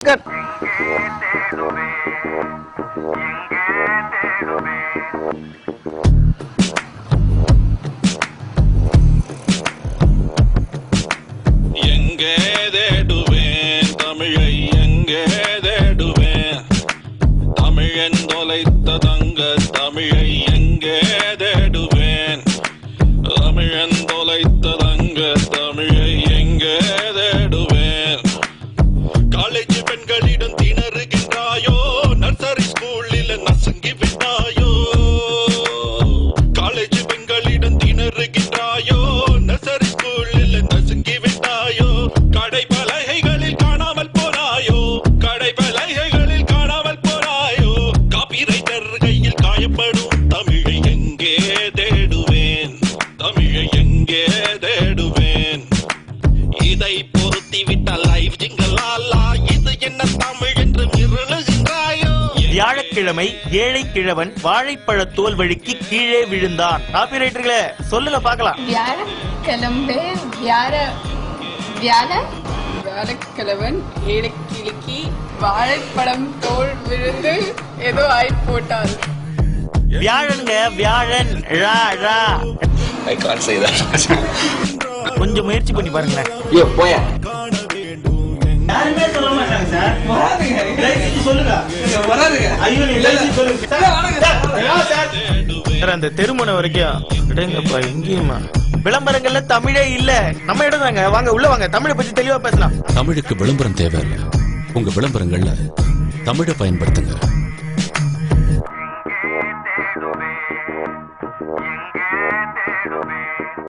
எங்கே தேடுவேன் தமிழை, எங்கே தேடுவேன் தமிழன் தொலைத்த தங்க தமிழை எங்கே தேடுவேன், தமிழன் தொலைத்த தங்க தமிழை எங்கே தேடுவேன். காலேஜ் பெண்களிடம் திணறுகின்றாயோ, நர்சரி ஸ்கூலில் நசுங்கி விட்டாயோ. காலேஜ் பெண்களிடம் திணறுகின்றாயோ, நர்சரி ஸ்கூலில் நசுங்கி விட்டாயோ. கடை பலகைகளில் காணாமல் போனாயோ, கடை பலகைகளில் காணாமல் போனாயோ. காப்பிரைட்டர் கையில் காயப்படும் தமிழை எங்கே தேடுவேன், தமிழை எங்கே தேடுவேன். இதை பொருத்தி விட்டால் லைவ் ஜிங்கலாலா, இது என்ன தமிழ் என்று மிரளுகின்றாயோ. வியாழக்கிழமை ஏழை கிழவன் வாழைப்பழ தோல் வழுக்கி கீழே விழுந்தான். காப்பிரைட்டர்களே சொல்லுங்க பார்க்கலாம். வியாழக்கிழவன் ஏழை கிழக்கி வாழைப்பழம் தோல் விழுந்து ஏதோ ஆய் போட்டார். வியாழனுங்க, வியாழன். I can't say that. கொஞ்சம் முயற்சி பண்ணி பாருங்களேன். யாருமே சொல்ல மாட்டாங்க சார். சொல்லுங்க. அந்த தெருமுனை வரைக்கும் எங்கேயுமா விளம்பரங்கள்ல தமிழே இல்ல. நம்ம இடம் தாங்க. வாங்க உள்ள வாங்க, தமிழை பத்தி தெளிவா பேசலாம். தமிழுக்கு விளம்பரம் தேவையில்லை. உங்க விளம்பரங்கள்ல தமிழை பயன்படுத்துங்க.